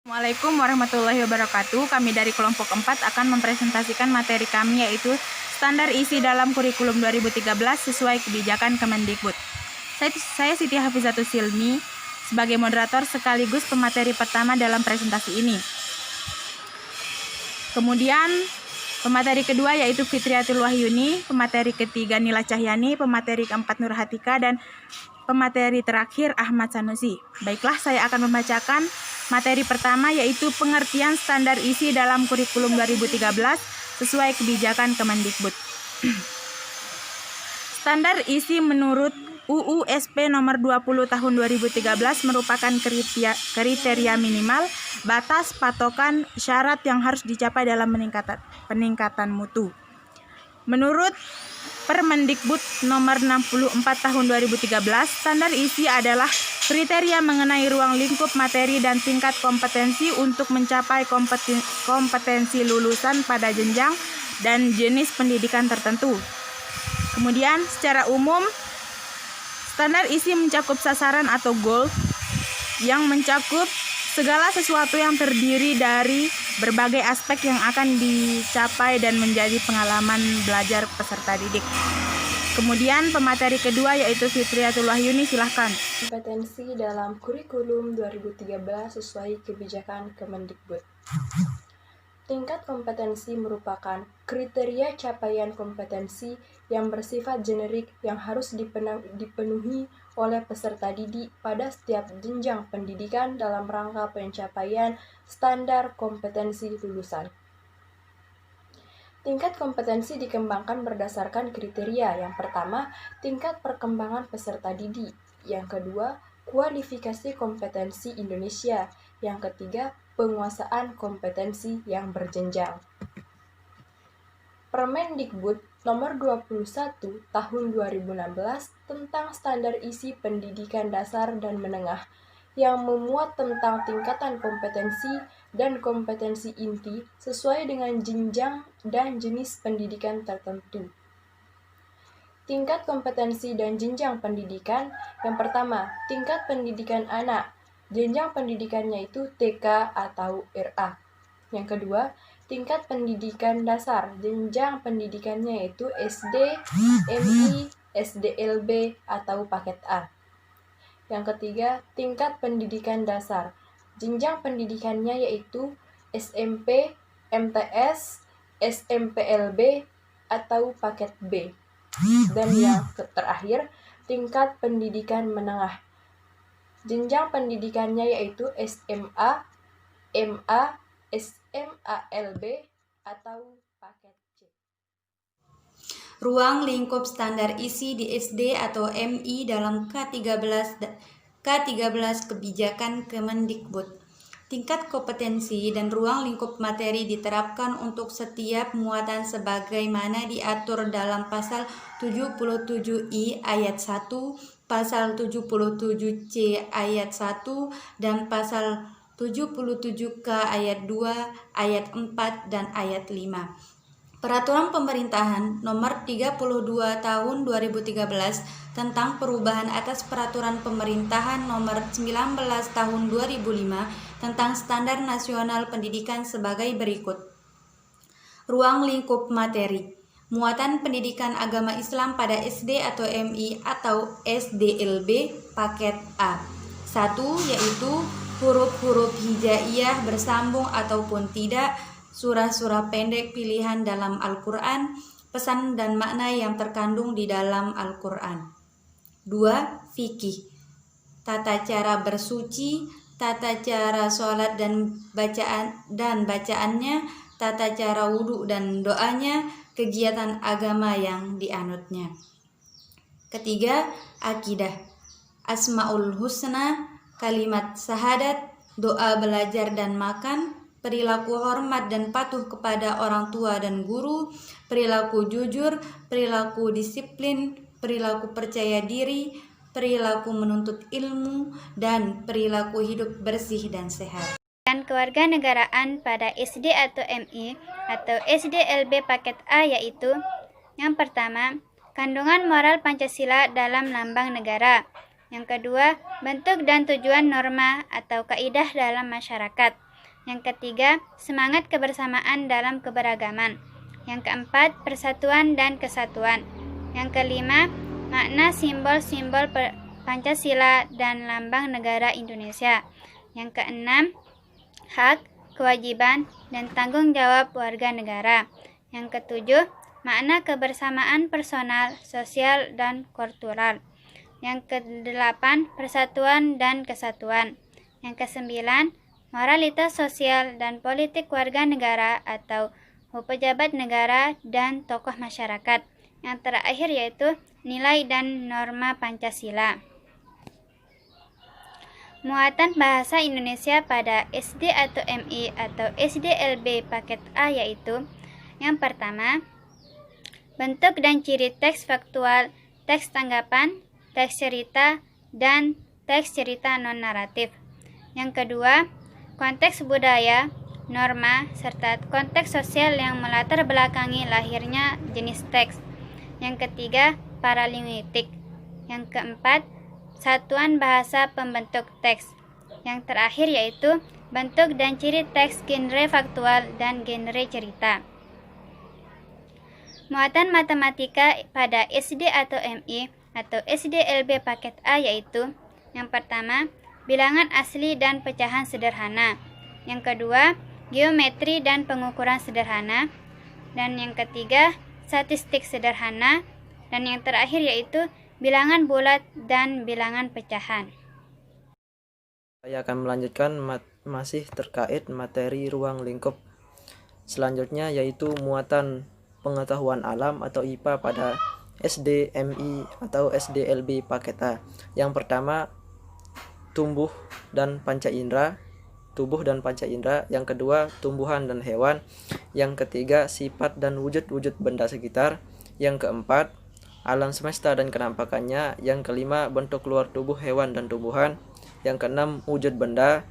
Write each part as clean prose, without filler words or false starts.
Assalamualaikum warahmatullahi wabarakatuh. Kami dari kelompok 4 akan mempresentasikan materi kami, yaitu standar isi dalam kurikulum 2013 sesuai kebijakan Kemendikbud. Saya Siti Hafizatus Silmi sebagai moderator sekaligus pemateri pertama dalam presentasi ini. Kemudian pemateri kedua yaitu Fitriatul Wahyuni, pemateri ketiga Nila Cahyani, pemateri keempat Nur Hatika, dan pemateri terakhir Ahmad Sanusi. Baiklah, saya akan membacakan materi pertama, yaitu pengertian standar isi dalam kurikulum 2013 sesuai kebijakan Kemendikbud. Standar isi menurut UU SP nomor 20 tahun 2013 merupakan kriteria minimal, batas, patokan, syarat yang harus dicapai dalam peningkatan mutu. Menurut Permendikbud nomor 64 tahun 2013, standar isi adalah kriteria mengenai ruang lingkup materi dan tingkat kompetensi untuk mencapai kompetensi lulusan pada jenjang dan jenis pendidikan tertentu. Kemudian, secara umum, standar isi mencakup sasaran atau goal yang mencakup segala sesuatu yang terdiri dari berbagai aspek yang akan dicapai dan menjadi pengalaman belajar peserta didik. Kemudian pemateri kedua yaitu Fitriatul Wahyuni, silahkan. Kompetensi dalam kurikulum 2013 sesuai kebijakan Kemendikbud. Tingkat kompetensi merupakan kriteria capaian kompetensi yang bersifat generik yang harus dipenuhi oleh peserta didik pada setiap jenjang pendidikan dalam rangka pencapaian standar kompetensi lulusan. Tingkat kompetensi dikembangkan berdasarkan kriteria. Yang pertama, tingkat perkembangan peserta didik. Yang kedua, kualifikasi kompetensi Indonesia. Yang ketiga, penguasaan kompetensi yang berjenjang. Permendikbud nomor 21 tahun 2016 tentang standar isi pendidikan dasar dan menengah yang memuat tentang tingkatan kompetensi dan kompetensi inti sesuai dengan jenjang dan jenis pendidikan tertentu. Tingkat kompetensi dan jenjang pendidikan. Yang pertama, tingkat pendidikan anak. Jenjang pendidikannya itu TK atau RA. Yang kedua, tingkat pendidikan dasar. Jenjang pendidikannya yaitu SD, MI, SDLB atau paket A. Yang ketiga, tingkat pendidikan dasar. Jenjang pendidikannya yaitu SMP, MTS, SMPLB atau paket B. Dan yang terakhir, tingkat pendidikan menengah. Jenjang pendidikannya yaitu SMA, MA, SMALB atau paket C. Ruang lingkup standar isi di SD atau MI dalam K13 kebijakan Kemendikbud. Tingkat kompetensi dan ruang lingkup materi diterapkan untuk setiap muatan sebagaimana diatur dalam pasal 77I ayat 1, pasal 77C ayat 1, dan pasal 77K ayat 2, ayat 4, dan ayat 5. Peraturan Pemerintahan Nomor 32 Tahun 2013 tentang perubahan atas Peraturan Pemerintahan Nomor 19 Tahun 2005 tentang Standar Nasional Pendidikan sebagai berikut. Ruang lingkup materi. Muatan pendidikan agama Islam pada SD atau MI atau SDLB paket A. 1. Yaitu huruf-huruf hijaiyah bersambung ataupun tidak, surah-surah pendek pilihan dalam Al-Quran, pesan dan makna yang terkandung di dalam Al-Quran. 2. Fikih. Tata cara bersuci, tata cara sholat dan bacaannya, tata cara wudhu dan doanya, kegiatan agama yang dianutnya. Ketiga, akidah. Asmaul Husna, kalimat syahadat, doa belajar dan makan, perilaku hormat dan patuh kepada orang tua dan guru, perilaku jujur, perilaku disiplin, perilaku percaya diri, perilaku menuntut ilmu, dan perilaku hidup bersih dan sehat. Dan kewarganegaraan pada SD atau MI atau SDLB paket A yaitu yang pertama, kandungan moral Pancasila dalam lambang negara. Yang kedua, bentuk dan tujuan norma atau kaidah dalam masyarakat. Yang ketiga, semangat kebersamaan dalam keberagaman. Yang keempat, persatuan dan kesatuan. Yang kelima, makna simbol-simbol Pancasila dan lambang negara Indonesia. Yang keenam, hak, kewajiban, dan tanggung jawab warga negara. Yang ketujuh, makna kebersamaan personal, sosial, dan kultural. Yang kedelapan, persatuan dan kesatuan. Yang kesembilan, moralitas sosial dan politik warga negara atau pejabat negara dan tokoh masyarakat. Yang terakhir yaitu nilai dan norma Pancasila. Muatan bahasa Indonesia pada SD atau MI atau SDLB paket A yaitu yang pertama, bentuk dan ciri teks faktual, teks tanggapan, teks cerita, dan teks cerita non-naratif. Yang kedua, konteks budaya, norma, serta konteks sosial yang melatar belakangi lahirnya jenis teks. Yang ketiga, paralinguistik. Yang keempat, satuan bahasa pembentuk teks. Yang terakhir yaitu bentuk dan ciri teks genre faktual dan genre cerita. Muatan matematika pada SD atau MI atau SDLB paket A yaitu yang pertama, bilangan asli dan pecahan sederhana. Yang kedua, geometri dan pengukuran sederhana. Dan yang ketiga, statistik sederhana. Dan yang terakhir yaitu bilangan bulat dan bilangan pecahan. Saya akan melanjutkan masih terkait materi ruang lingkup. Selanjutnya yaitu muatan pengetahuan alam atau IPA pada SD, MI atau SDLB paket A. Yang pertama, tubuh dan panca indera. Yang kedua, tumbuhan dan hewan. Yang ketiga, sifat dan wujud-wujud benda sekitar. Yang keempat, alam semesta dan kenampakannya. Yang kelima, bentuk luar tubuh hewan dan tumbuhan. Yang keenam, wujud benda.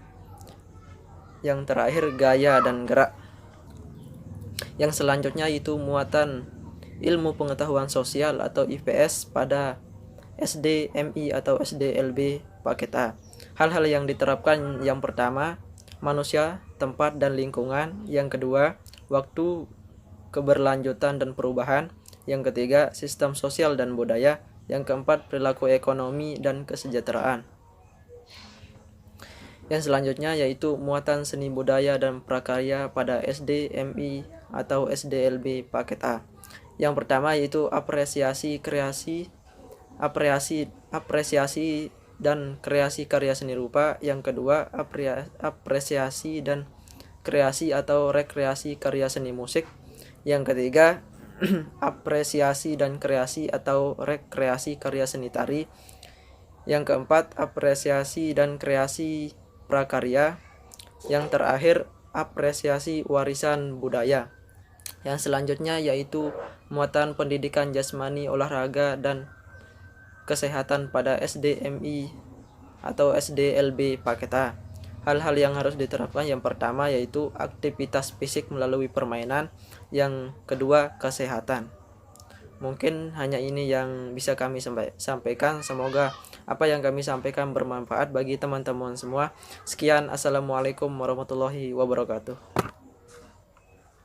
Yang terakhir, gaya dan gerak. Yang selanjutnya itu muatan ilmu pengetahuan sosial atau IPS pada SD, MI atau SDLB paket A. Hal-hal yang diterapkan yang pertama, manusia, tempat, dan lingkungan. Yang kedua, waktu, keberlanjutan, dan perubahan. Yang ketiga, sistem sosial dan budaya. Yang keempat, perilaku ekonomi dan kesejahteraan. Yang selanjutnya yaitu muatan seni budaya dan prakarya pada SD, MI atau SDLB paket A. Yang pertama yaitu apresiasi dan kreasi karya seni rupa. Yang kedua, apresiasi dan kreasi atau rekreasi karya seni musik. Yang ketiga, apresiasi dan kreasi atau rekreasi karya seni tari. Yang keempat, apresiasi dan kreasi prakarya. Yang terakhir, apresiasi warisan budaya. Yang selanjutnya yaitu muatan pendidikan jasmani, olahraga, dan kesehatan pada SD, MI atau SDLB paket A. Hal-hal yang harus diterapkan yang pertama yaitu aktivitas fisik melalui permainan. Yang kedua, kesehatan. Mungkin hanya ini yang bisa kami sampaikan. Semoga apa yang kami sampaikan bermanfaat bagi teman-teman semua. Sekian, assalamualaikum warahmatullahi wabarakatuh.